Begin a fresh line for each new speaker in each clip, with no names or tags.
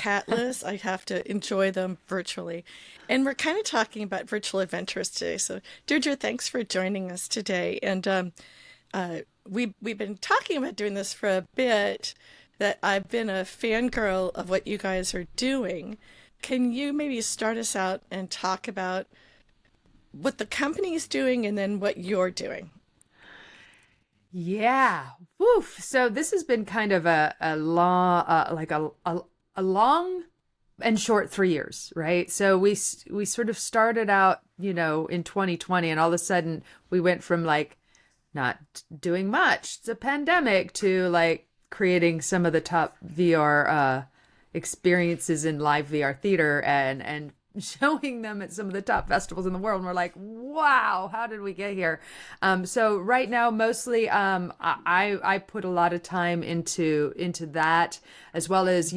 catless. I have to enjoy them virtually. And we're kind of talking about virtual adventures today. So, Deirdre, thanks for joining us today. And we've been talking about doing this for a bit, that I've been a fangirl of what you guys are doing. Can you maybe start us out and talk about what the company is doing and then what you're doing?
Yeah. Woof. So this has been kind of a long, a long and short 3 years, right? So we sort of started out, in 2020, and all of a sudden we went from like not doing much, it's a pandemic, to like creating some of the top VR experiences in live VR theater and showing them at some of the top festivals in the world. And we're like, wow, how did we get here? So right now, mostly, I put a lot of time into that, as well as,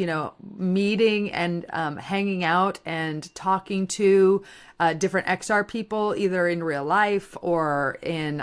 meeting and hanging out and talking to different XR people, either in real life or in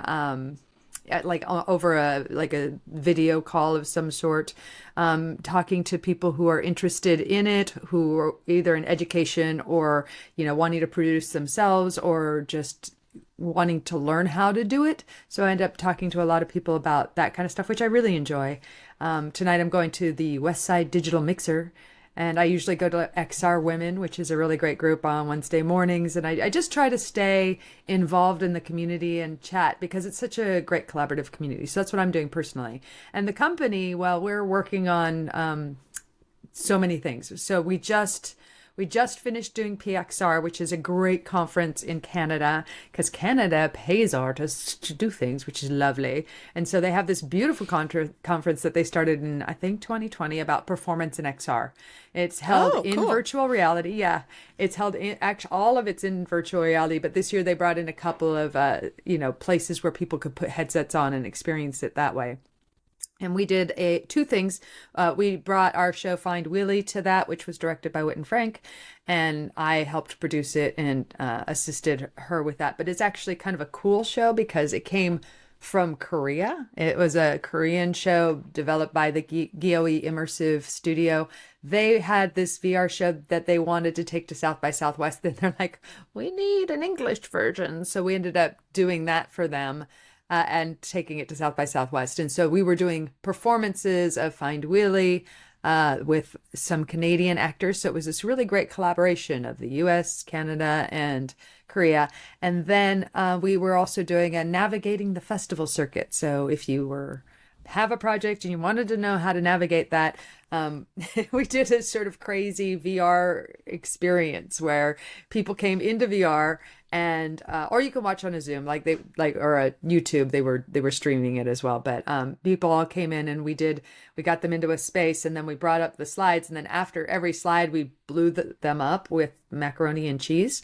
over a video call of some sort, talking to people who are interested in it, who are either in education or, wanting to produce themselves or just wanting to learn how to do it. So I end up talking to a lot of people about that kind of stuff, which I really enjoy. Tonight I'm going to the West Side Digital Mixer, and I usually go to XR Women, which is a really great group, on Wednesday mornings. And I just try to stay involved in the community and chat, because it's such a great collaborative community. So that's what I'm doing personally. And the company, well, we're working on so many things. So we just finished doing PXR, which is a great conference in Canada, because Canada pays artists to do things, which is lovely. And so they have this beautiful conference that they started in, I think, 2020, about performance in XR. It's held in virtual reality. Yeah, it's held in, actually, all of it's in virtual reality. But this year they brought in a couple of, places where people could put headsets on and experience it that way. And we did two things. We brought our show Find Willie to that, which was directed by Whit and Frank, and I helped produce it and assisted her with that. But it's actually kind of a cool show because it came from Korea. It was a Korean show developed by the GOE Immersive studio. They had this VR show that they wanted to take to South by Southwest. Then they're like, we need an English version. So we ended up doing that for them. And taking it to South by Southwest. And so we were doing performances of Find Willie with some Canadian actors. So it was this really great collaboration of the US, Canada, and Korea. And then we were also doing a navigating the festival circuit. So if you have a project and you wanted to know how to navigate that, we did a sort of crazy VR experience where people came into VR, and or you can watch on a Zoom, or a YouTube. They were streaming it as well. But people all came in, and we got them into a space, and then we brought up the slides, and then after every slide we blew them up with macaroni and cheese.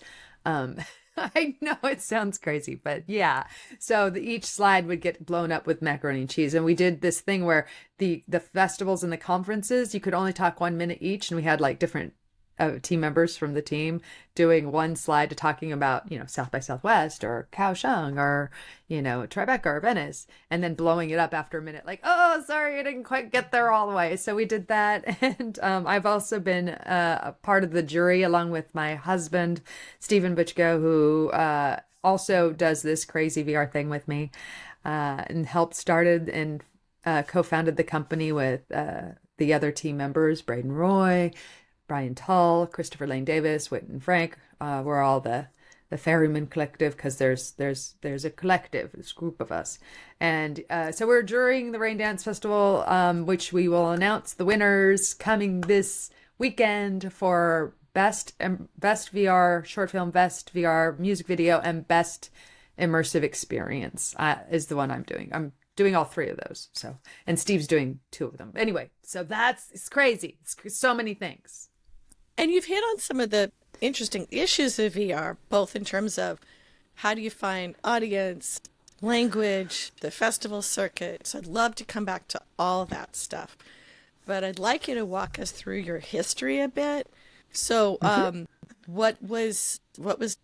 I know it sounds crazy, but yeah. So each slide would get blown up with macaroni and cheese. And we did this thing where the festivals and the conferences, you could only talk 1 minute each. And we had like different team members from the team doing one slide to talking about, South by Southwest or Kaohsiung or, Tribeca or Venice, and then blowing it up after a minute, like, oh, sorry, I didn't quite get there all the way. So we did that. And I've also been a part of the jury along with my husband, Stephen Butchko, who also does this crazy VR thing with me, and helped started and co-founded the company with the other team members, Braden Roy, Brian Tull, Christopher Lane Davis, Whit and Frank. We're all the Ferryman Collective, because there's a collective, this group of us. And so we're during the Rain Dance Festival, which we will announce the winners coming this weekend for best VR short film, best VR music video, and best immersive experience is the one I'm doing. I'm doing all three of those. So, and Steve's doing two of them. Anyway, so it's crazy. It's so many things.
And you've hit on some of the interesting issues of VR, both in terms of how do you find audience, language, the festival circuit. So I'd love to come back to all that stuff. But I'd like you to walk us through your history a bit. So what was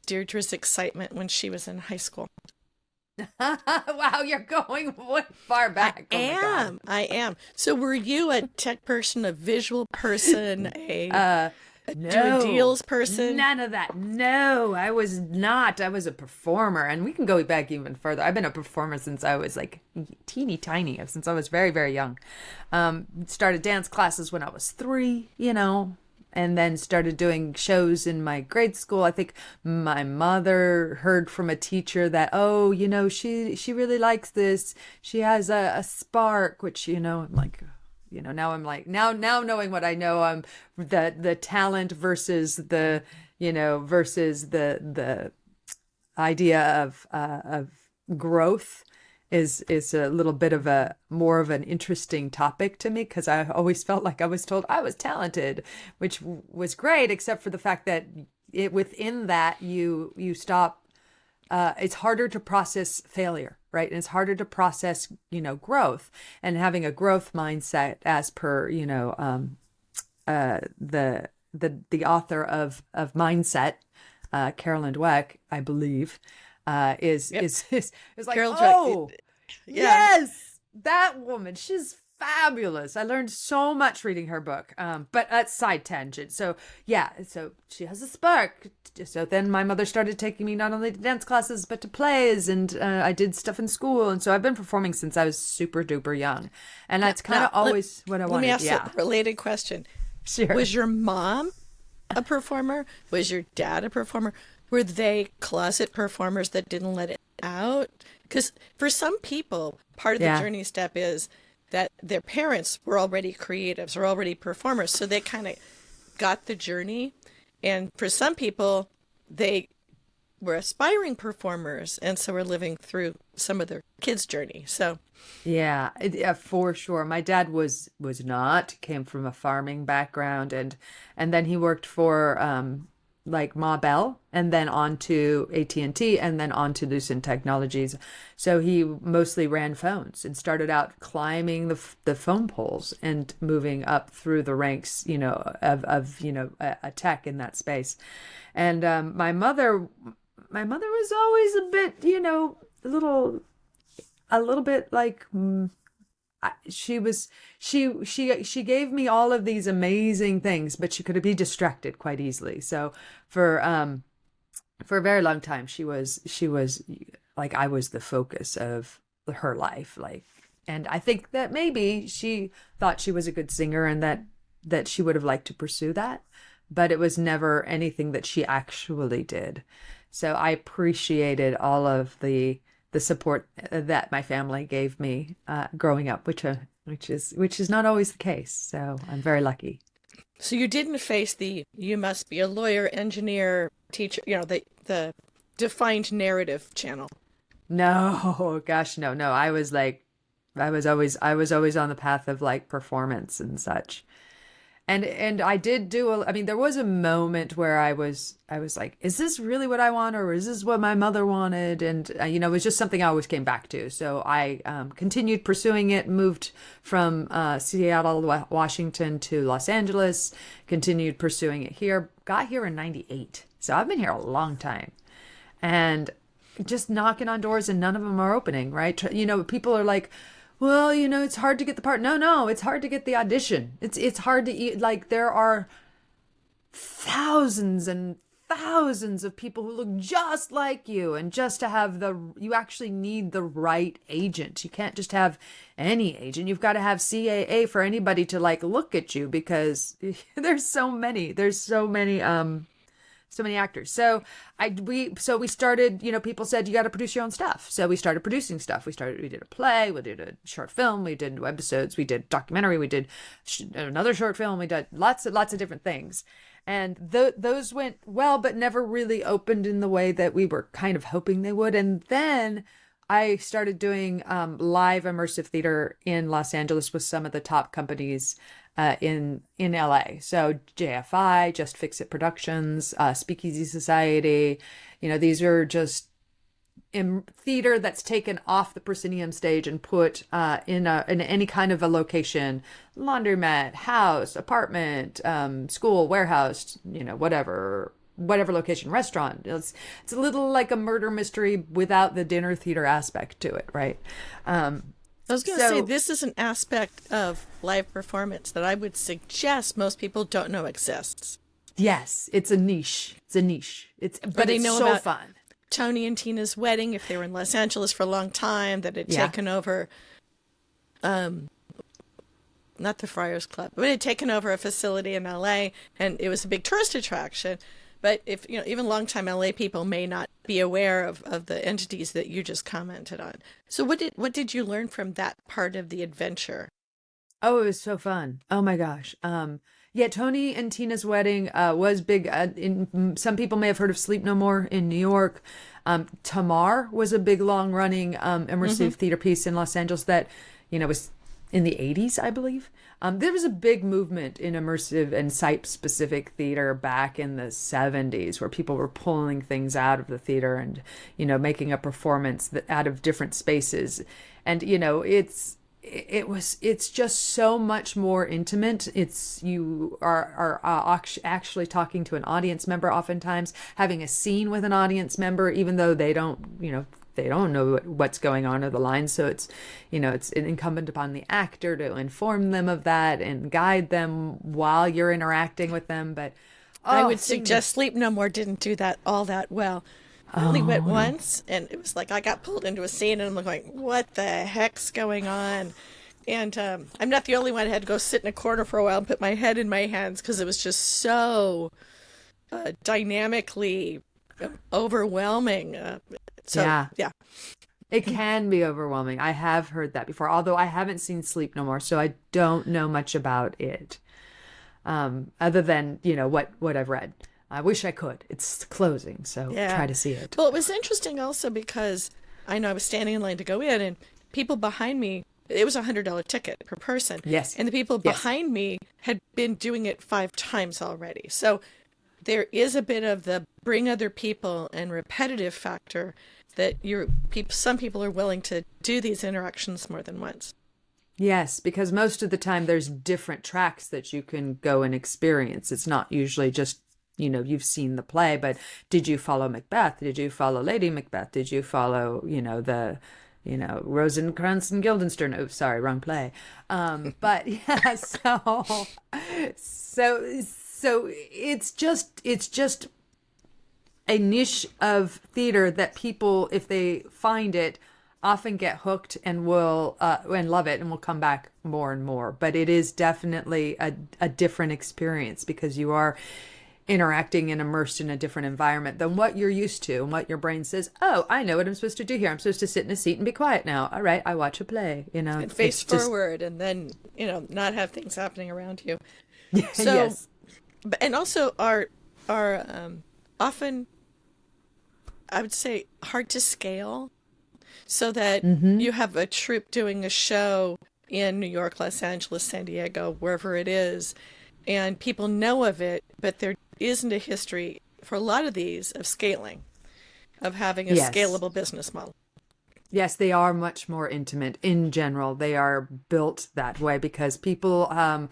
Deirdre's excitement when she was in high school?
Wow, you're going way far back. Oh my God.
I am. So were you a tech person, a visual person,
Uh,
a doing
no,
deals person?
none of that. No, I was not. I was a performer, and we can go back even further. I've been a performer since I was like teeny tiny, since I was very, very young. Started dance classes when I was 3, and then started doing shows in my grade school. I think my mother heard from a teacher that, oh, she really likes this. She has a spark, which, I'm like, now I'm like, now knowing what I know, I'm the talent versus the idea of growth is a little bit of a more of an interesting topic to me, because I always felt like I was told I was talented, which was great, except for the fact that within that you stop. It's harder to process failure, right? And it's harder to process, growth, and having a growth mindset, as per, the author of Mindset, Carolyn Dweck, I believe, is like,
Carol
oh,
Dweck. Yeah.
yes, that woman, she's fabulous. I learned so much reading her book. But that's side tangent. So yeah, so she has a spark. So then my mother started taking me not only to dance classes but to plays, and I did stuff in school, and so I've been performing since I was super duper young, and that's kind of always what I wanted.
Let me ask a related question.
Sure.
Was your mom a performer? Was your dad a performer? Were they closet performers that didn't let it out? Because for some people, part of the journey step is that their parents were already creatives or already performers, so they kind of got the journey. And for some people, they were aspiring performers, and so were living through some of their kids' journey. So
yeah, for sure. My dad was not, came from a farming background, and then he worked for like Ma Bell, and then on to AT&T, and then on to Lucent Technologies. So he mostly ran phones and started out climbing the phone poles and moving up through the ranks, of a tech in that space. And my mother was always a bit, a little bit like, she gave me all of these amazing things, but she could be distracted quite easily. So for a very long time, she was like, I was the focus of her life. And I think that maybe she thought she was a good singer, and that she would have liked to pursue that, but it was never anything that she actually did. So I appreciated all of the support that my family gave me growing up, which is not always the case. So I'm very lucky.
So you didn't face you must be a lawyer, engineer, teacher, the defined narrative channel.
No, gosh, no. I was always on the path of like performance and such. And I did there was a moment where I was like, is this really what I want, or is this what my mother wanted? And, it was just something I always came back to. So I continued pursuing it, moved from Seattle, Washington to Los Angeles, continued pursuing it here, got here in 98. So I've been here a long time, and just knocking on doors, and none of them are opening, right? People are like, well, it's hard to get the part. No, it's hard to get the audition. It's hard to like, there are thousands and thousands of people who look just like you, and just to have you actually need the right agent. You can't just have any agent. You've got to have CAA for anybody to like look at you, because there's so many actors. So we started, people said, you got to produce your own stuff. So we started producing stuff. We did a play, we did a short film, we did webisodes, we did documentary, we did another short film, we did lots of different things. And those went well, but never really opened in the way that we were kind of hoping they would. And then I started doing live immersive theater in Los Angeles with some of the top companies in LA. So JFI, Just Fix It Productions, Speakeasy Society, these are just in theater that's taken off the proscenium stage and put in any kind of a location, laundromat, house, apartment, school, warehouse, whatever, whatever location, restaurant. It's a little like a murder mystery without the dinner theater aspect to it, right?
I was going to say, this is an aspect of live performance that I would suggest most people don't know exists.
Yes, it's a niche. But
they
it's
know
so
about
fun.
Tony and Tina's wedding, if they were in Los Angeles for a long time, that had taken over, not the Friars Club, but it had taken over a facility in LA, and it was a big tourist attraction. But if even longtime LA people may not be aware of the entities that you just commented on. So what did you learn from that part of the adventure?
Oh, it was so fun. Oh my gosh. Yeah, Tony and Tina's wedding was big. Some people may have heard of Sleep No More in New York. Tamar was a big, long-running immersive theater piece in Los Angeles that, was in the 80s, I believe. There was a big movement in immersive and site-specific theater back in the 70s where people were pulling things out of the theater and, making a performance out of different spaces. And, it's just so much more intimate. You are actually talking to an audience member, oftentimes having a scene with an audience member, even though they don't know what's going on or the lines. So it's incumbent upon the actor to inform them of that and guide them while you're interacting with them. But
I would suggest Sleep No More didn't do that all that well. I only went once, and it was like I got pulled into a scene, and I'm like, what the heck's going on? And I'm not the only one. I had to go sit in a corner for a while and put my head in my hands because it was just so dynamically overwhelming. Yeah.
It can be overwhelming. I have heard that before, although I haven't seen Sleep No More, so I don't know much about it, other than, what I've read. I wish I could. It's closing, so try to see it.
Well, it was interesting also because I know I was standing in line to go in, and people behind me, it was $100 ticket per person.
Yes.
And the people behind me had been doing it 5 times already. So there is a bit of the bring other people and repetitive factor that some people are willing to do these interactions more than once.
Yes, because most of the time there's different tracks that you can go and experience. It's not usually just, you've seen the play, but did you follow Macbeth? Did you follow Lady Macbeth? Did you follow, Rosencrantz and Guildenstern? Oh, sorry, wrong play. But yeah, so it's just a niche of theater that people, if they find it, often get hooked and will and love it and will come back more and more. But it is definitely a different experience because you are interacting and immersed in a different environment than what you're used to and what your brain says, oh, I know what I'm supposed to do here. I'm supposed to sit in a seat and be quiet now. All right, I watch a play,
And face forward and then, not have things happening around you. So,
yes.
And also are often, I would say, hard to scale so that you have a troupe doing a show in New York, Los Angeles, San Diego, wherever it is, and people know of it, but there isn't a history for a lot of these of scaling, of having a scalable business model.
Yes, they are much more intimate in general. They are built that way because people are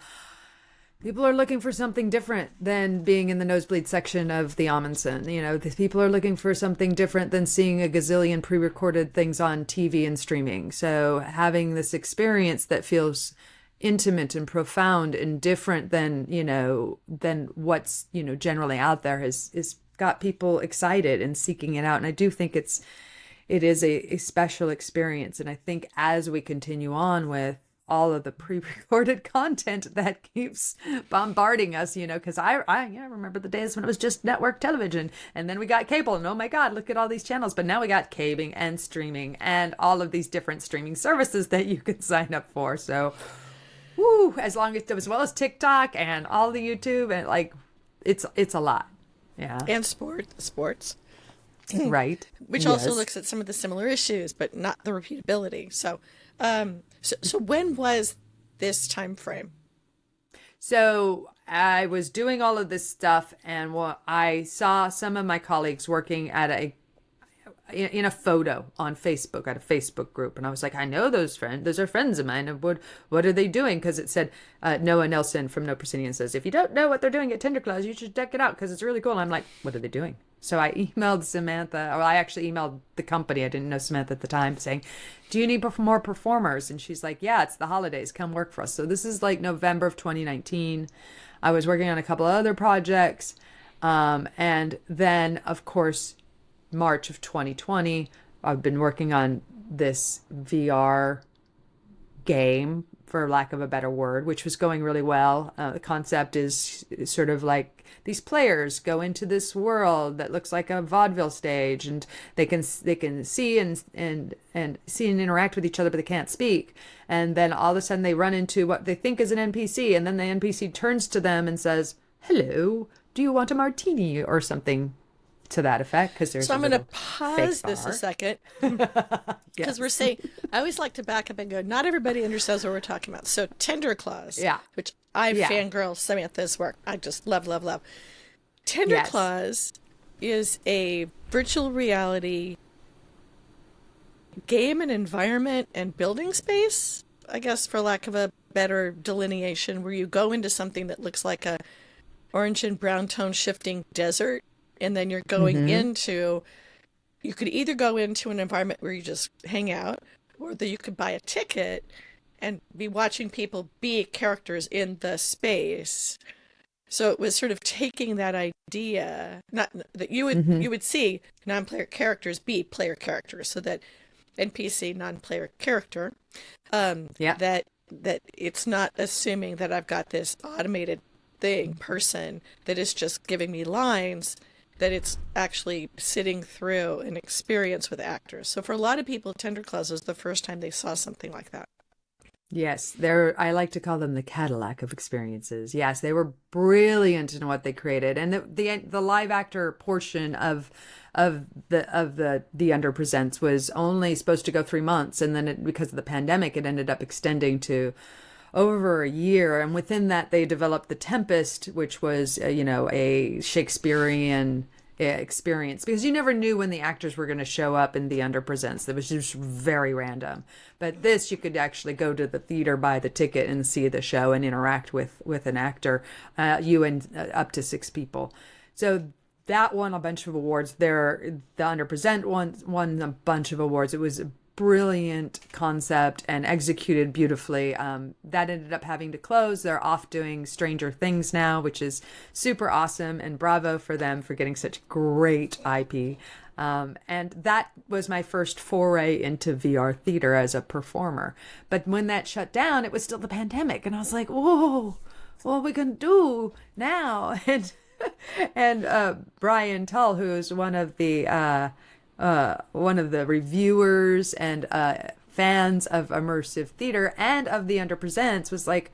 looking for something different than being in the nosebleed section of the Amundsen. The people are looking for something different than seeing a gazillion pre-recorded things on TV and streaming. So having this experience that feels intimate and profound and different than what's generally out there is got people excited and seeking it out. And I do think it is a special experience. And I think as we continue on with all of the pre-recorded content that keeps bombarding us, because I remember the days when it was just network television, and then we got cable, and oh my God, look at all these channels. But now we got cabling and streaming and all of these different streaming services that you can sign up for. So as well as TikTok and all the YouTube, and it's a lot. Yeah.
And sports.
Right.
Which also looks at some of the similar issues, but not the repeatability. So when was this time frame?
So I was doing all of this stuff, and I saw some of my colleagues working at in a photo on Facebook at a Facebook group. And I was like, I know those friends. Those are friends of mine. And what are they doing? Because it said, Noah Nelson from No Proscenium says, if you don't know what they're doing at Tinderclaws, you should check it out because it's really cool. And I'm like, what are they doing? So I emailed Samantha, or I actually emailed the company. I didn't know Samantha at the time, saying, do you need more performers? And she's like, yeah, it's the holidays. Come work for us. So this is like November of 2019. I was working on a couple of other projects. And then, of course, March of 2020, I've been working on this VR game, for lack of a better word, which was going really well. The concept is sort of like these players go into this world that looks like a vaudeville stage, and they can see and see and interact with each other, but they can't speak. And then all of a sudden they run into what they think is an NPC, and then the NPC turns to them and says, "Hello, do you want a martini?" or something to that effect. Because there's
so I'm going to pause this a second, because we're saying, I always like to back up and go, not everybody understands what we're talking about. So Tinderclaws, which I fangirl Samantha's work. I just love. Tinderclaws is a virtual reality game and environment and building space, I guess, for lack of a better delineation, where you go into something that looks like a orange and brown tone shifting desert. And then you're going into, you could either go into an environment where you just hang out, or that you could buy a ticket and be watching people be characters in the space. So it was sort of taking that idea, not that you would see non-player characters be player characters, so that NPC non-player character, that it's not assuming that I've got this automated person that is just giving me lines, that it's actually sitting through an experience with actors. So for a lot of people, Tinderclaws was the first time they saw something like that.
Yes, I like to call them the Cadillac of experiences. Yes, they were brilliant in what they created, and the live actor portion of the Underpresents was only supposed to go 3 months, and then because of the pandemic, it ended up extending to over a year. And within that, they developed The Tempest, which was, a Shakespearean experience, because you never knew when the actors were going to show up in the Underpresents. That was just very random. But this, you could actually go to the theater, buy the ticket, and see the show and interact with an actor, you and up to 6 people. So that won a bunch of awards. The Underpresent won a bunch of awards. It was a brilliant concept and executed beautifully. That ended up having to close. They're off doing Stranger Things now, which is super awesome, and bravo for them for getting such great IP. And that was my first foray into VR theater as a performer. But when that shut down, it was still the pandemic, and I was like, whoa, what are we gonna do now? And Brian Tull, who is one of the reviewers and fans of immersive theater and of the Underpresents, was like,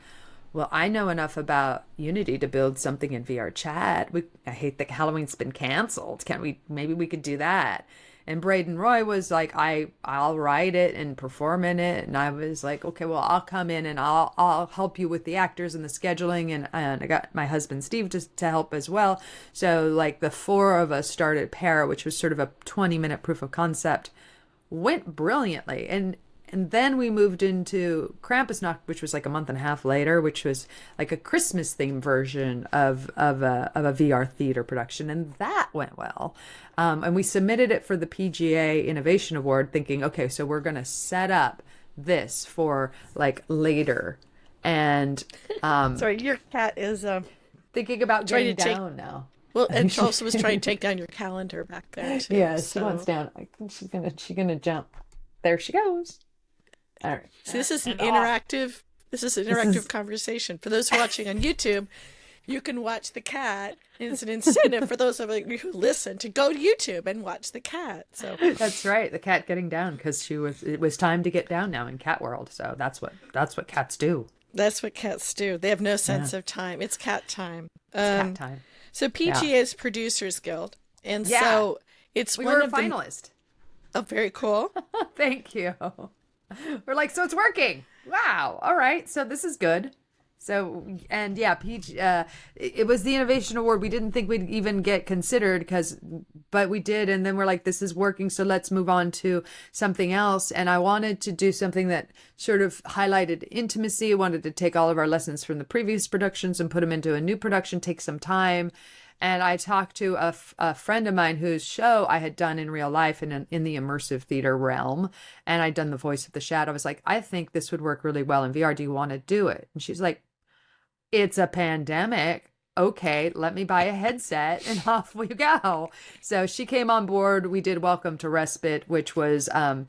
well, I know enough about Unity to build something in VR chat. I hate that Halloween's been canceled. Maybe we could do that. And Braden Roy was like, I'll write it and perform in it. And I was like, okay, well, I'll come in and I'll help you with the actors and the scheduling. And I got my husband, Steve, to help as well. So like the 4 of us started Para, which was sort of a 20-minute proof of concept, went brilliantly. And then we moved into Krampusnacht, which was like a month and a half later, which was like a Christmas themed version of a VR theater production. And that went well. And we submitted it for the PGA Innovation Award, thinking, okay, so we're going to set up this for like later. And
sorry, your cat is
thinking about getting down now.
Well, and she also was trying to take down your calendar back there too.
Yeah, she wants down. I think she's gonna jump. There she goes. All right.
So this is an interactive. This is an interactive conversation. For those watching on YouTube, you can watch the cat. And it's an incentive for those of you who listen to go to YouTube and watch the cat. So
that's right, the cat getting down, because it was time to get down now in cat world. So that's what cats do.
That's what cats do. They have no sense of time. It's cat time.
It's cat time.
So PGA is Producers Guild, and so it's
we
one
were
of
a finalist.
Oh, very cool.
Thank you. We're like, so it's working. Wow. All right. So this is good. So, and yeah, it was the Innovation Award. We didn't think we'd even get considered because but we did. And then we're like, this is working, so let's move on to something else. And I wanted to do something that sort of highlighted intimacy. I wanted to take all of our lessons from the previous productions and put them into a new production, take some time. And I talked to a friend of mine whose show I had done in real life in the immersive theater realm. And I'd done the voice of the shadow. I was like, I think this would work really well in VR. Do you want to do it? And she's like, it's a pandemic. Okay, let me buy a headset and off we go. So she came on board. We did Welcome to Respite, which was about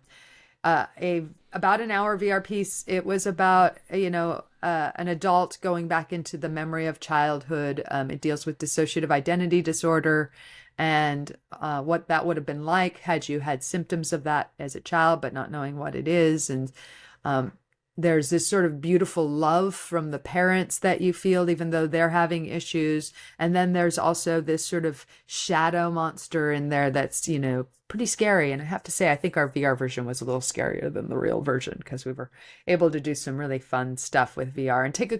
an hour VR piece. It was about, an adult going back into the memory of childhood. It deals with dissociative identity disorder and what that would have been like had you had symptoms of that as a child, but not knowing what it is. And there's this sort of beautiful love from the parents that you feel, even though they're having issues. And then there's also this sort of shadow monster in there that's, pretty scary. And I have to say, I think our VR version was a little scarier than the real version because we were able to do some really fun stuff with VR and take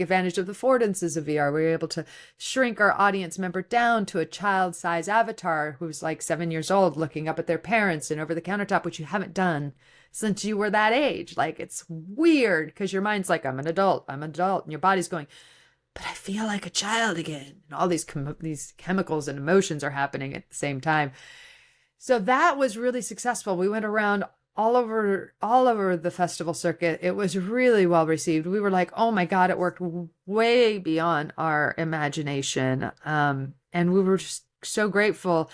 advantage of the affordances of VR. We were able to shrink our audience member down to a child-size avatar who's like 7 years old, looking up at their parents and over the countertop, which you haven't done since you were that age. Like, it's weird because your mind's like, I'm an adult. And your body's going, but I feel like a child again. And all these chemicals and emotions are happening at the same time. So that was really successful. We went around all over the festival circuit. It was really well received. We were like, oh my God, it worked way beyond our imagination. And we were just so grateful.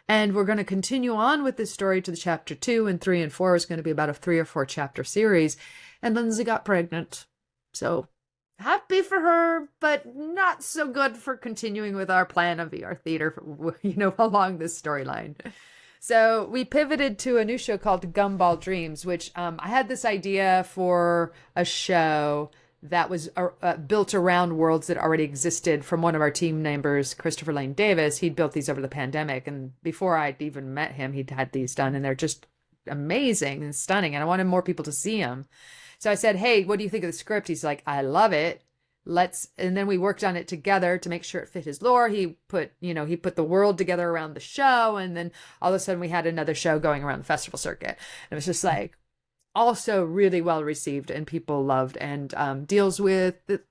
And we're going to continue on with this story to the chapter 2 and 3 and 4. It's going to be about a 3 or 4 chapter series. And Lindsay got pregnant. So happy for her, but not so good for continuing with our plan of VR theater, along this storyline. So we pivoted to a new show called Gumball Dreams, which I had this idea for a show that was built around worlds that already existed from one of our team members, Christopher Lane Davis. He'd built these over the pandemic. And before I'd even met him, he'd had these done. And they're just amazing and stunning. And I wanted more people to see them. So I said, hey, what do you think of the script? He's like, I love it. And then we worked on it together to make sure it fit his lore. He put the world together around the show. And then all of a sudden we had another show going around the festival circuit. And it was just like, also really well received and people loved, and deals with the,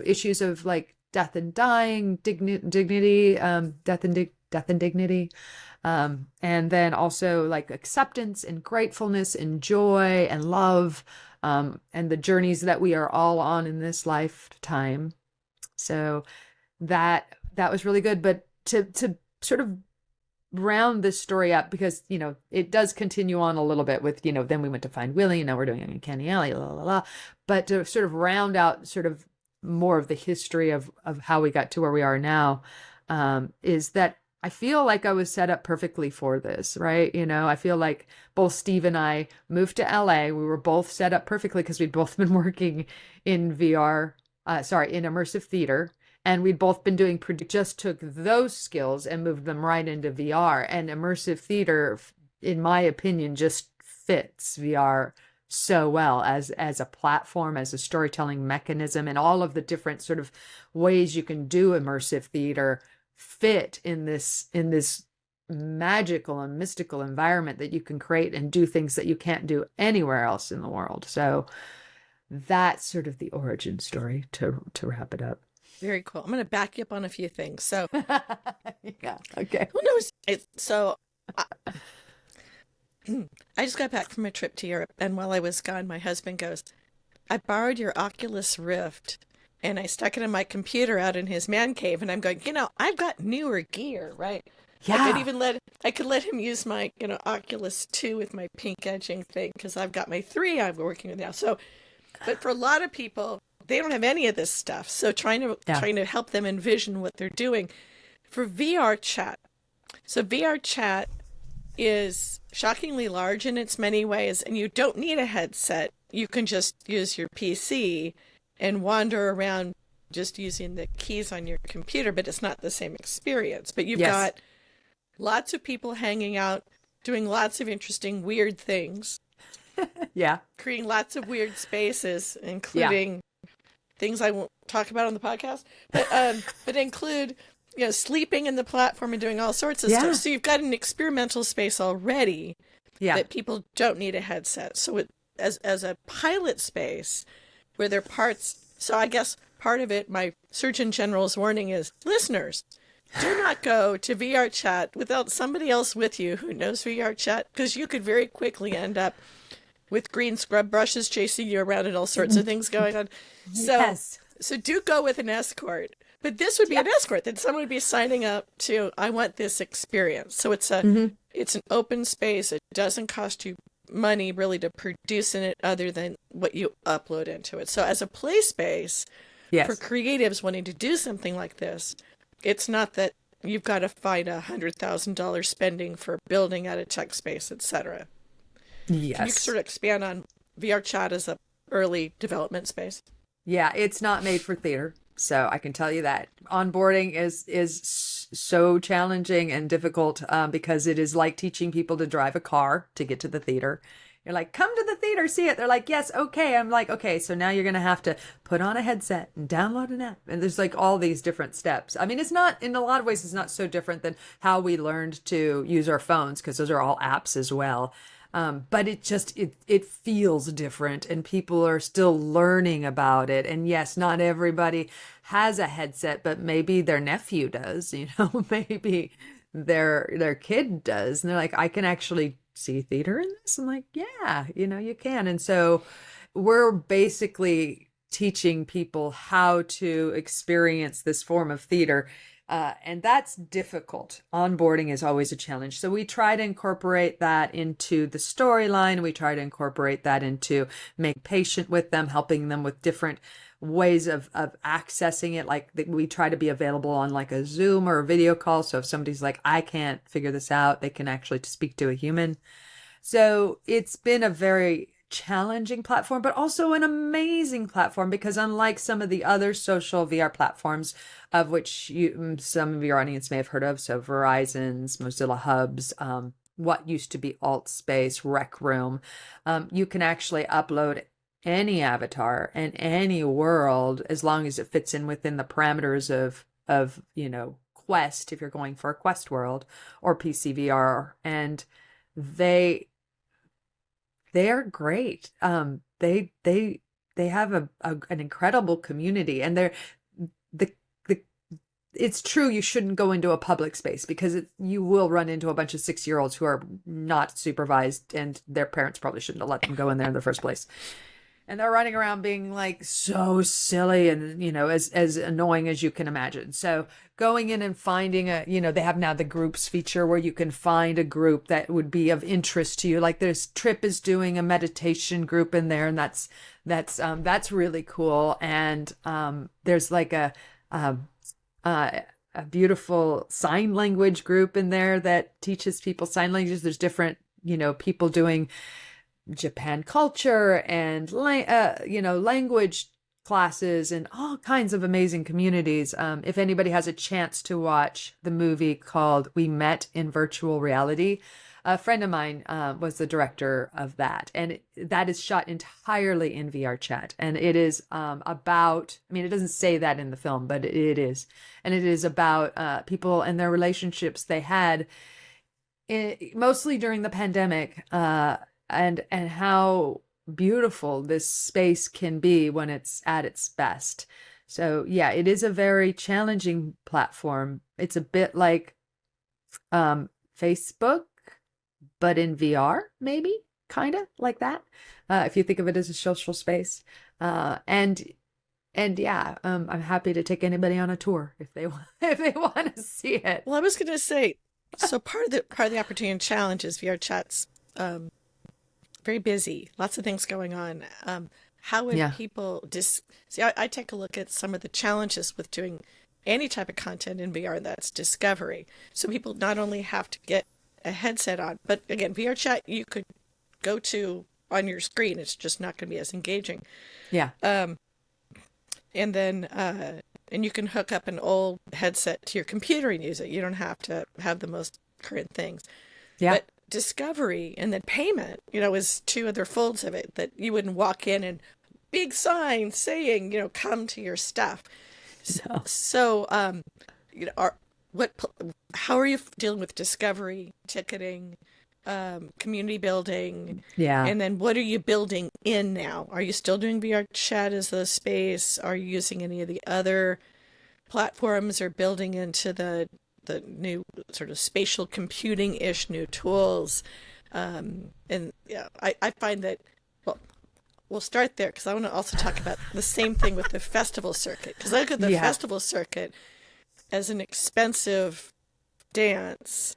issues of like death and dying, dignity, death and dignity. And then also like acceptance and gratefulness and joy and love. And the journeys that we are all on in this lifetime. So that was really good. But to sort of round this story up, because, it does continue on a little bit with, then we went to find Willie, and now we're doing it in Canny Alley, la, la, la. But to sort of round out sort of more of the history of how we got to where we are now, is that I feel like I was set up perfectly for this, right? I feel like both Steve and I moved to LA. We were both set up perfectly because we'd both been working in in immersive theater. And we'd both been doing, just took those skills and moved them right into VR. And immersive theater, in my opinion, just fits VR so well as a platform, as a storytelling mechanism, and all of the different sort of ways you can do immersive theater fit in this magical and mystical environment that you can create and do things that you can't do anywhere else in the world. So that's sort of the origin story to wrap it up.
Very cool. I'm going to back you up on a few things. So,
yeah, okay.
Who knows? I just got back from a trip to Europe, and while I was gone, my husband goes, I borrowed your Oculus Rift, and I stuck it in my computer out in his man cave, and I'm going, I've got newer gear, right?
Yeah.
I could let him use my, Oculus 2 with my pink edging thing, because I've got my 3 I'm working with now. So, but for a lot of people, they don't have any of this stuff. So trying to help them envision what they're doing for VR chat. So VR chat is shockingly large in its many ways, and you don't need a headset. You can just use your PC and wander around just using the keys on your computer, but it's not the same experience. But you've got lots of people hanging out, doing lots of interesting, weird things.
Yeah.
Creating lots of weird spaces, including things I won't talk about on the podcast, but include sleeping in the platform and doing all sorts of
Yeah.
stuff. So you've got an experimental space already that people don't need a headset. So as a pilot space where there are parts, so I guess part of it, my Surgeon General's warning is, listeners, do not go to VR chat without somebody else with you who knows VR chat, because you could very quickly end up with green scrub brushes chasing you around and all sorts of things going on. So do go with an escort. But this would be an escort that someone would be signing up to, I want this experience. So it's it's an open space. It doesn't cost you money really to produce in it other than what you upload into it. So as a play space for creatives wanting to do something like this, it's not that you've got to find $100,000 spending for building out a tech space, etc.
Yes.
Can you sort of expand on VR chat as a early development space?
Yeah, it's not made for theater, so I can tell you that. Onboarding is so challenging and difficult because it is like teaching people to drive a car to get to the theater. You're like, come to the theater, see it. They're like, yes, okay. I'm like, okay, so now you're going to have to put on a headset and download an app. And there's like all these different steps. I mean, it's not, in a lot of ways, it's not so different than how we learned to use our phones, because those are all apps as well. But it feels different, and people are still learning about it. And yes, not everybody has a headset, but maybe their nephew does, maybe their kid does. And they're like, I can actually see theater in this. I'm like, yeah, you can. And so we're basically teaching people how to experience this form of theater. And that's difficult. Onboarding is always a challenge. So we try to incorporate that into the storyline. We try to incorporate that into being patient with them, helping them with different ways of accessing it. Like we try to be available on like a Zoom or a video call. So if somebody's like, I can't figure this out, they can actually speak to a human. So it's been a very challenging platform, but also an amazing platform, because unlike some of the other social VR platforms, of which some of your audience may have heard of, so Verizon's, Mozilla Hubs, what used to be Altspace, Rec Room, you can actually upload any avatar in any world as long as it fits in within the parameters of Quest, if you're going for a Quest world, or PCVR, and they're great. They have an incredible community, and it's true you shouldn't go into a public space, because you will run into a bunch of 6-year-olds who are not supervised, and their parents probably shouldn't have let them go in there in the first place. And they're running around being like so silly and, as annoying as you can imagine. So going in and finding they have now the groups feature where you can find a group that would be of interest to you. Like Trip is doing a meditation group in there, and that's really cool. And there's like a beautiful sign language group in there that teaches people sign languages. There's different, people doing Japan culture and language classes and all kinds of amazing communities. If anybody has a chance to watch the movie called We Met in Virtual Reality, a friend of mine was the director of that, and that is shot entirely in VR chat. And it is about, it doesn't say that in the film, but it is. And it is about people and their relationships they had mostly during the pandemic, and how beautiful this space can be when it's at its best. So yeah, it is a very challenging platform. It's a bit like Facebook, but in VR, maybe, kind of like that, if you think of it as a social space. And yeah, I'm happy to take anybody on a tour if they want to see it.
Well, I was going to say, so part of the opportunity and challenge is VR chat's very busy, lots of things going on. How would people see? I take a look at some of the challenges with doing any type of content in VR. That's discovery. So people not only have to get a headset on, but again, VR chat you could go to on your screen. It's just not going to be as engaging.
Yeah.
And then and you can hook up an old headset to your computer and use it. You don't have to have the most current things.
Yeah.
But discovery and then payment, is two other folds of it, that you wouldn't walk in and big signs saying, come to your stuff. So how are you dealing with discovery, ticketing, community building,
Yeah.
and then what are you building in now? Are you still doing VR chat as the space? Are you using any of the other platforms or building into the new sort of spatial computing-ish new tools? And yeah, I find that, well, we'll start there because I want to also talk about the same thing with the festival circuit. Because I look at the
Yeah.
festival circuit as an expensive dance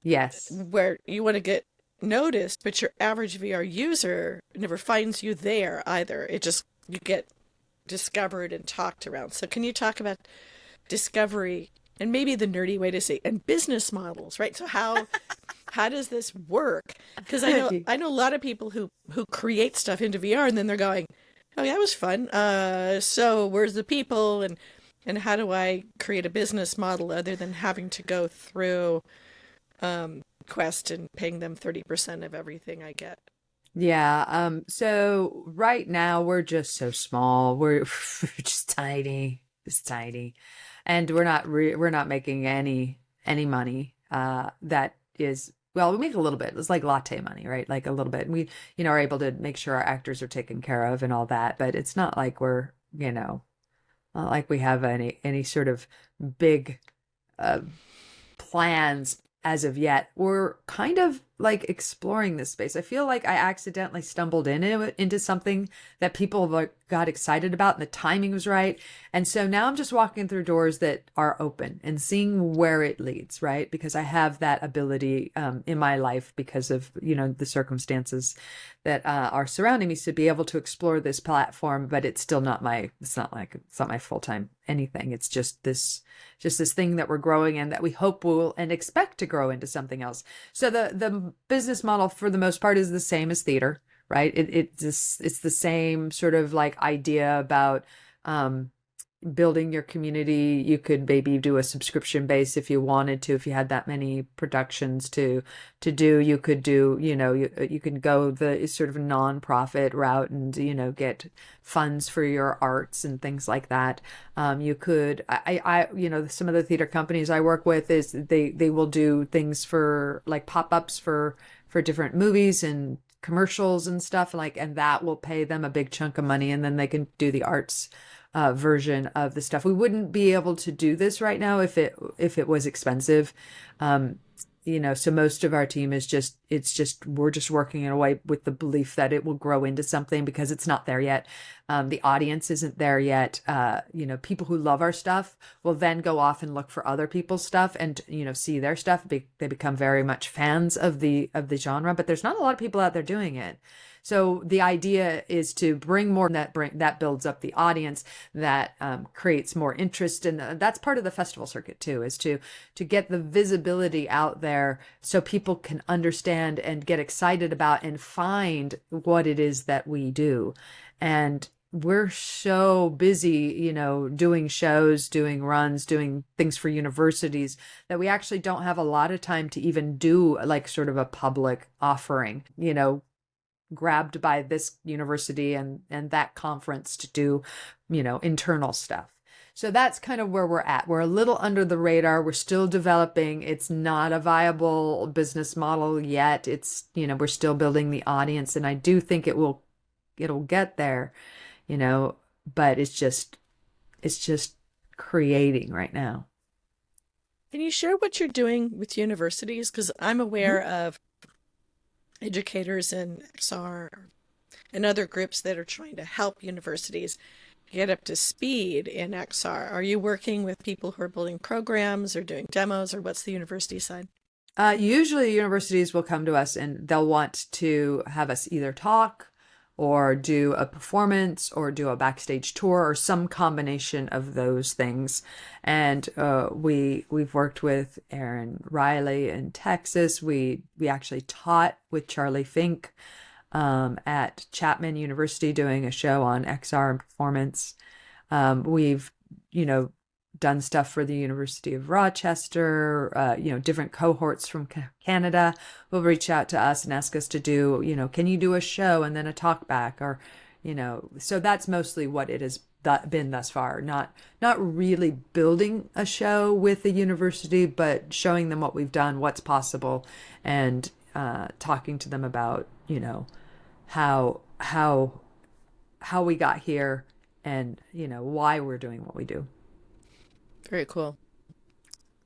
Yes.
where you want to get noticed, but your average VR user never finds you there either. It just, you get discovered and talked around. So can you talk about discovery and maybe the nerdy way to say, and business models, right? So how does this work? Because I know a lot of people who create stuff into VR and then they're going, oh yeah, that was fun. So where's the people, and how do I create a business model other than having to go through Quest and paying them 30% of everything I get?
Yeah. So right now we're just so small. We're just tiny, just tiny, and we're not making any money. That is, well, we make a little bit. It's like latte money, right? Like a little bit. And we, are able to make sure our actors are taken care of and all that. But it's not like we're, not like we have any sort of big plans as of yet. We're kind of like exploring this space. I feel like I accidentally stumbled into something that people like got excited about, and the timing was right. And so now I'm just walking through doors that are open and seeing where it leads, right? Because I have that ability in my life because of, the circumstances that are surrounding me to be able to explore this platform, but it's still not it's not my full-time anything. It's just this thing that we're growing and that we hope will and expect to grow into something else. So the business model for the most part is the same as theater, right? It's the same sort of like idea about building your community. You could maybe do a subscription base if you wanted to, if you had that many productions to do. You could do, you can go the sort of nonprofit route and, get funds for your arts and things like that. You could, some of the theater companies I work with is they will do things for like pop-ups for different movies and commercials and stuff, and that will pay them a big chunk of money, and then they can do the arts version of the stuff. We wouldn't be able to do this right now if it was expensive. So most of our team is we're just working in a way with the belief that it will grow into something because it's not there yet. The audience isn't there yet. People who love our stuff will then go off and look for other people's stuff and, see their stuff. They become very much fans of the genre, but there's not a lot of people out there doing it. So the idea is to bring more that builds up the audience, that creates more interest, and that's part of the festival circuit too, is to get the visibility out there so people can understand and get excited about and find what it is that we do. And we're so busy, doing shows, doing runs, doing things for universities that we actually don't have a lot of time to even do like sort of a public offering, grabbed by this university and that conference to do, internal stuff. So that's kind of where we're at. We're a little under the radar. We're still developing. It's not a viable business model yet. It's, we're still building the audience, and I do think it'll get there, but it's just creating right now.
Can you share what you're doing with universities? Because I'm aware of educators in XR and other groups that are trying to help universities get up to speed in XR. Are you working with people who are building programs or doing demos, or what's the university side?
Usually universities will come to us and they'll want to have us either talk or do a performance or do a backstage tour or some combination of those things. And we've worked with Aaron Riley in Texas. We actually taught with Charlie Fink at Chapman University doing a show on XR and performance. We've, done stuff for the University of Rochester, different cohorts from Canada will reach out to us and ask us to do, can you do a show and then a talk back, or, so that's mostly what it has been thus far. Not really building a show with the university, but showing them what we've done, what's possible, and talking to them about, you know, how we got here, and, you know, why we're doing what we do.
Very cool.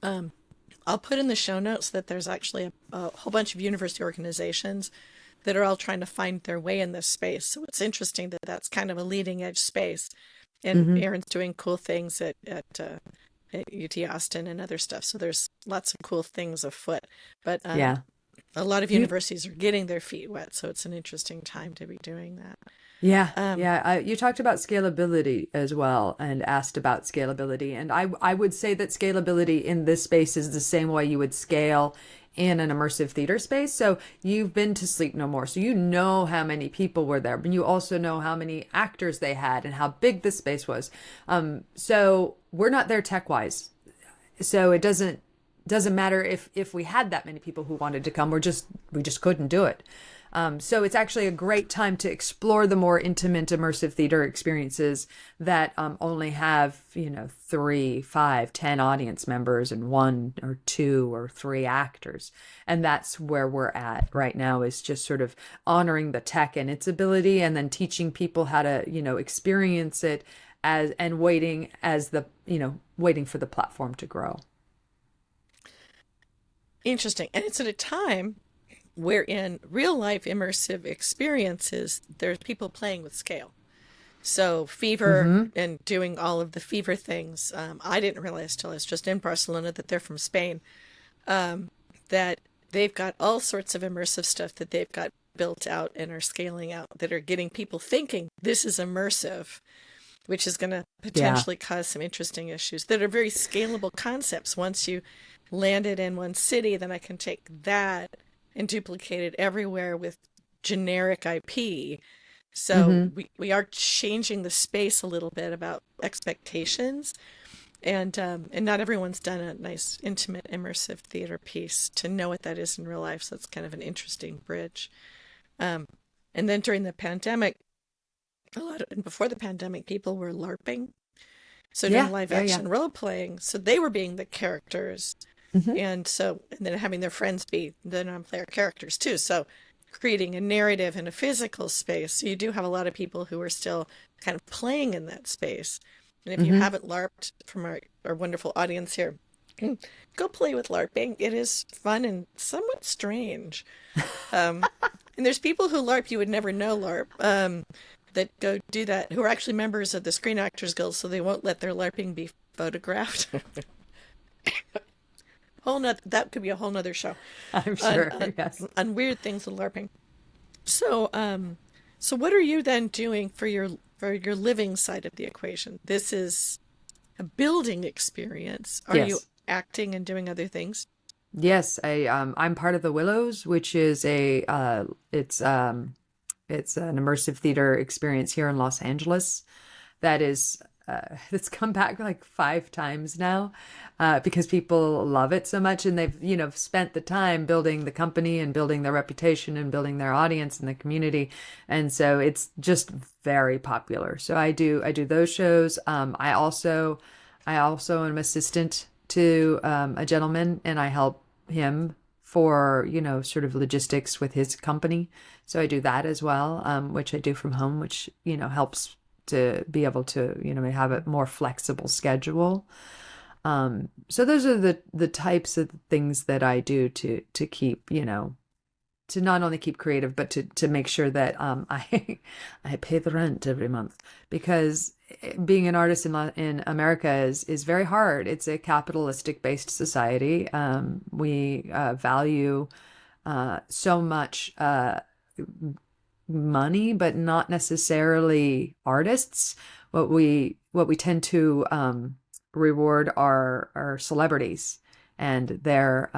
I'll put in the show notes that there's actually a whole bunch of university organizations that are all trying to find their way in this space. So it's interesting that that's kind of a leading edge space. And Erin's doing cool things at UT Austin and other stuff. So there's lots of cool things afoot. But
Yeah.
a lot of universities are getting their feet wet. So it's an interesting time to be doing that.
Yeah. You talked about scalability as well, and asked about scalability. And I would say that scalability in this space is the same way you would scale in an immersive theater space. So you've been to Sleep No More, so you know how many people were there, but you also know how many actors they had and how big the space was. So we're not there tech wise. So it doesn't matter if we had that many people who wanted to come. We just couldn't do it. So it's actually a great time to explore the more intimate immersive theater experiences that only have, you know, 3, 5, 10 audience members and 1 or 2 or 3 actors. And that's where we're at right now, is just sort of honoring the tech and its ability, and then teaching people how to, you know, experience it and waiting for the platform to grow.
Interesting. And it's at a time where in real life immersive experiences, there's people playing with scale. So Fever and doing all of the Fever things. I didn't realize till I was just in Barcelona that they're from Spain, that they've got all sorts of immersive stuff that they've got built out and are scaling out that are getting people thinking this is immersive, which is going to potentially cause some interesting issues that are very scalable concepts. Once you land it in one city, then I can take that and duplicate it everywhere with generic IP. So we are changing the space a little bit about expectations, and not everyone's done a nice intimate immersive theater piece to know what that is in real life. So it's kind of an interesting bridge. And then during the pandemic, and before the pandemic, people were LARPing, so doing live action role playing. So they were being the characters. And then having their friends be the non-player characters too. So creating a narrative in a physical space. So you do have a lot of people who are still kind of playing in that space. And if you haven't LARPed, from our wonderful audience here, go play with LARPing. It is fun and somewhat strange. And there's people who LARP you would never know LARP, that go do that, who are actually members of the Screen Actors Guild, so they won't let their LARPing be photographed. That could be a whole nother show.
I'm sure. Yes.
On weird things with LARPing. So, so what are you then doing for your living side of the equation? This is a building experience. Are you acting and doing other things?
Yes, I'm part of the Willows, which is it's an immersive theater experience here in Los Angeles that is it's come back like 5 times now, because people love it so much, and they've, you know, spent the time building the company and building their reputation and building their audience in the community, and so it's just very popular. So I do those shows. I also am assistant to a gentleman, and I help him for, you know, sort of logistics with his company. So I do that as well, which I do from home, which, you know, helps to be able to, you know, have a more flexible schedule. So those are the types of things that I do to keep, you know, to not only keep creative, but to make sure that I pay the rent every month, because being an artist in America is very hard. It's a capitalistic based society. We value so much money, but not necessarily artists. What we tend to reward are celebrities and their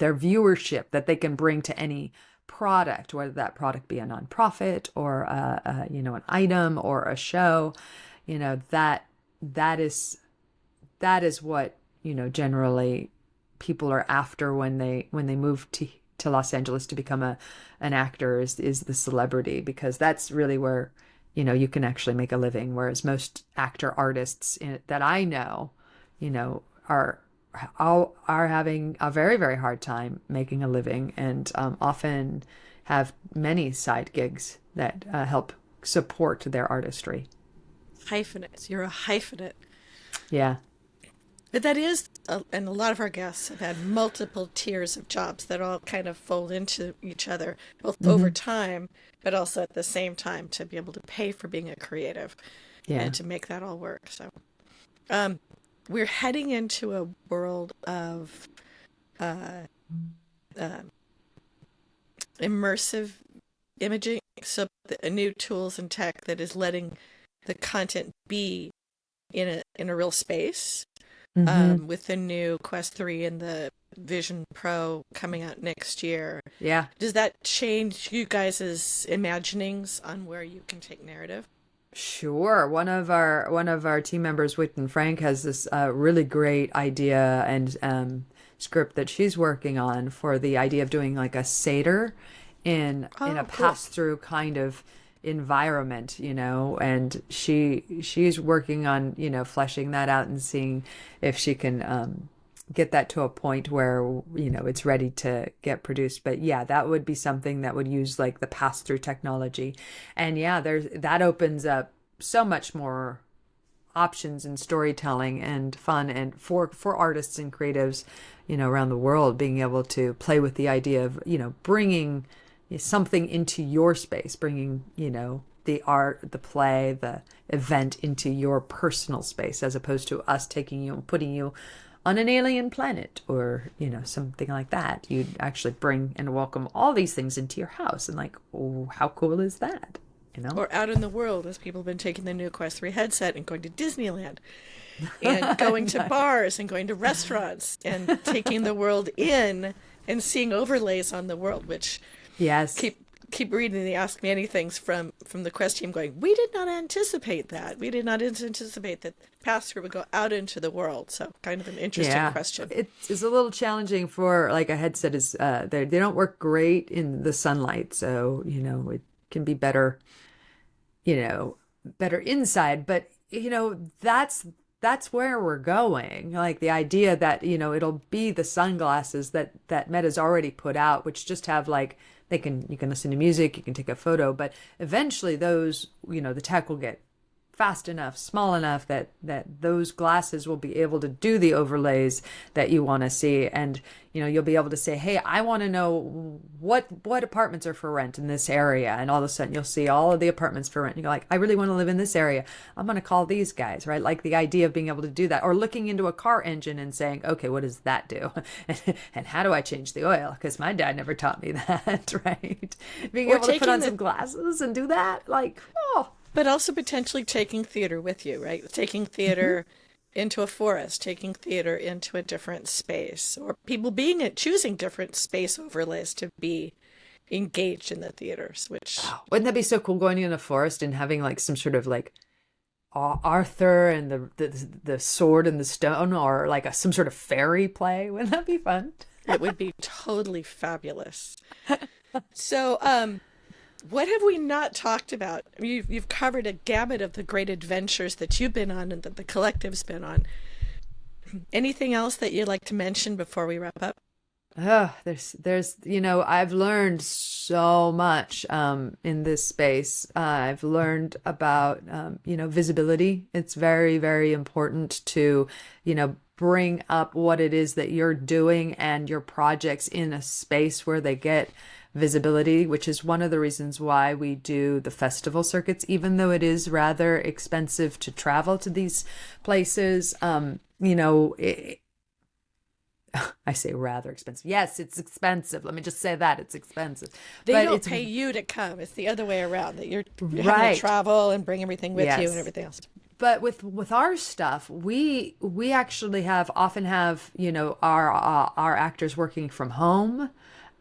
viewership that they can bring to any product, whether that product be a nonprofit or you know, an item or a show. You know, that is what, you know, generally people are after when they move to Los Angeles to become an actor, is the celebrity, because that's really where, you can actually make a living. Whereas most actor artists that I know, are having a very, very hard time making a living, and often have many side gigs that help support their artistry.
Hyphenate. You're a hyphenate.
Yeah.
But that is, and a lot of our guests have had multiple tiers of jobs that all kind of fold into each other, both over time, but also at the same time to be able to pay for being a creative and to make that all work. So we're heading into a world of immersive imaging, so the new tools and tech that is letting the content be in a real space. With the new Quest 3 and the Vision Pro coming out next year.
Yeah.
Does that change you guys' imaginings on where you can take narrative?
Sure. One of our team members, Witten Frank, has this really great idea and script that she's working on for the idea of doing like a Seder in a pass-through kind of environment, and she's working on fleshing that out and seeing if she can get that to a point where it's ready to get produced. But yeah, that would be something that would use like the pass-through technology, and that opens up so much more options in storytelling and fun, and for artists and creatives around the world, being able to play with the idea of bringing something into your space, bringing, the art, the play, the event into your personal space, as opposed to us taking you and putting you on an alien planet or, something like that. You'd actually bring and welcome all these things into your house. And like, oh, how cool is that?
Or out in the world, as people have been taking the new Quest 3 headset and going to Disneyland and going to bars and going to restaurants and taking the world in and seeing overlays on the world, which...
Yes.
Keep reading the Ask Me Anythings from the Quest team going, we did not anticipate that. We did not anticipate that pass-through would go out into the world. So kind of an interesting question.
It's a little challenging for like a headset is they don't work great in the sunlight. So, it can be better, better inside. But, that's where we're going. Like the idea that, it'll be the sunglasses that Meta's already put out, which just have like, you can listen to music, you can take a photo, but eventually those, the tech will get fast enough, small enough that those glasses will be able to do the overlays that you want to see. And, you'll be able to say, hey, I want to know what apartments are for rent in this area. And all of a sudden you'll see all of the apartments for rent. And you're like, I really want to live in this area. I'm going to call these guys, right? Like the idea of being able to do that, or looking into a car engine and saying, okay, what does that do? And how do I change the oil? Because my dad never taught me that, right? Being able to put on some glasses and do that, like, oh.
But also potentially taking theater with you, right? Taking theater into a forest, taking theater into a different space, or people choosing different space overlays to be engaged in the theaters, which...
Wouldn't that be so cool, going in a forest and having like some sort of like Arthur and the sword and the stone, or like some sort of fairy play? Wouldn't that be fun?
It would be totally fabulous. So, what have we not talked about? I mean, you've covered a gamut of the great adventures that you've been on and that the collective's been on. Anything else that you'd like to mention before we wrap up?
There's I've learned so much in this space. I've learned about visibility. It's very, very important to bring up what it is that you're doing and your projects in a space where they get visibility, which is one of the reasons why we do the festival circuits, even though it is rather expensive to travel to these places. I say rather expensive. Yes, it's expensive. Let me just say that it's expensive.
They don't pay you to come. It's the other way around, that you're having to travel and bring everything with you and everything else.
But with our stuff, we actually often have our actors working from home.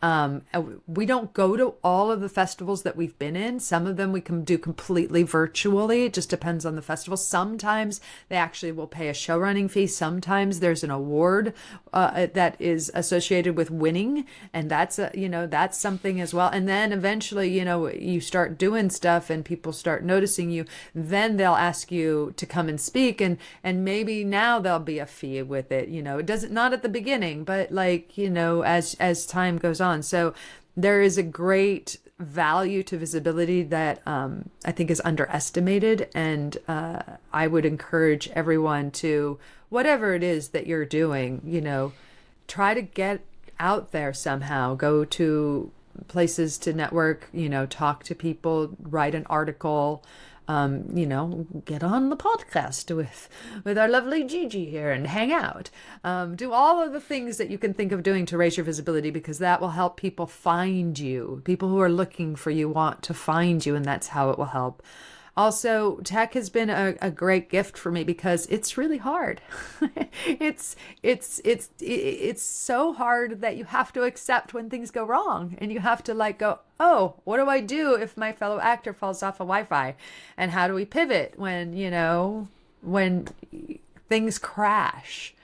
We don't go to all of the festivals that we've been in. Some of them we can do completely virtually. It just depends on the festival. Sometimes they actually will pay a show running fee. Sometimes there's an award that is associated with winning, and that's that's something as well. And then eventually, you start doing stuff and people start noticing you. Then they'll ask you to come and speak, and maybe now there'll be a fee with it. It doesn't, not at the beginning, but as time goes on. So there is a great value to visibility that I think is underestimated. And I would encourage everyone to, whatever it is that you're doing, try to get out there somehow. Go to places to network, talk to people, write an article, get on the podcast with our lovely Gigi here and hang out. Do all of the things that you can think of doing to raise your visibility, because that will help people find you. People who are looking for you want to find you, and that's how it will help. Also, tech has been a great gift for me because it's really hard. It's so hard that you have to accept when things go wrong, and you have to go, oh, what do I do if my fellow actor falls off of Wi-Fi? And how do we pivot when things crash?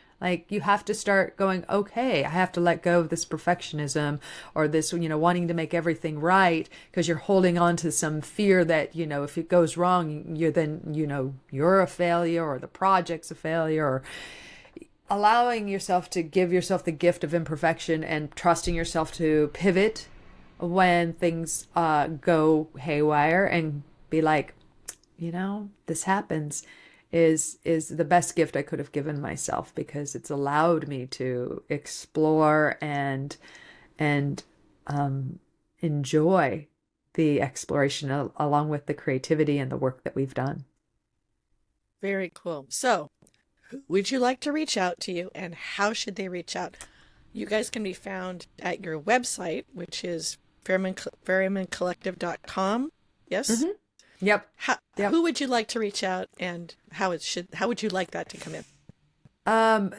You have to start going, okay, I have to let go of this perfectionism or this, wanting to make everything right, because you're holding on to some fear that, if it goes wrong, you're a failure, or the project's a failure, or allowing yourself to give yourself the gift of imperfection and trusting yourself to pivot when things go haywire and be like, this happens. Is the best gift I could have given myself, because it's allowed me to explore and enjoy the exploration along with the creativity and the work that we've done.
Very cool. So, who would you like to reach out to you, and how should they reach out? You guys can be found at your website, which is ferrymancollective.com. Yes?
Mm-hmm. Yep.
Who would you like to reach out, and how would you like that to come in?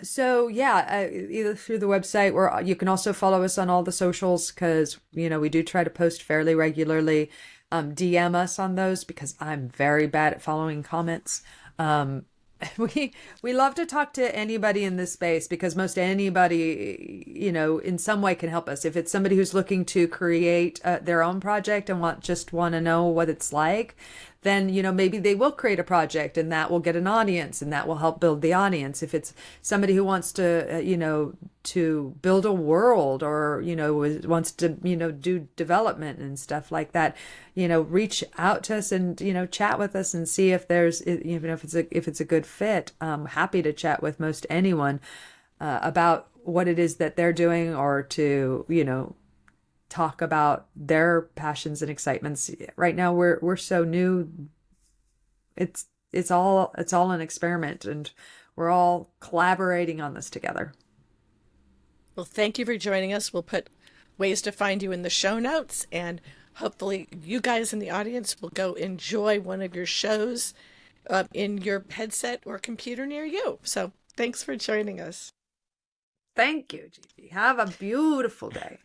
So yeah, either through the website, or you can also follow us on all the socials, because we do try to post fairly regularly. DM us on those, because I'm very bad at following comments. We love to talk to anybody in this space, because most anybody, in some way can help us. If it's somebody who's looking to create their own project and want to know what it's like, then, maybe they will create a project, and that will get an audience, and that will help build the audience. If it's somebody who wants to, to build a world, or, wants to, do development and stuff like that, reach out to us and, chat with us and see if there's, if it's a good fit. I'm happy to chat with most anyone about what it is that they're doing, or to, talk about their passions and excitements. Right now we're so new. It's all an experiment, and we're all collaborating on this together.
Well, thank you for joining us. We'll put ways to find you in the show notes, and hopefully you guys in the audience will go enjoy one of your shows in your headset or computer near you. So thanks for joining us.
Thank you, Gigi. Have a beautiful day.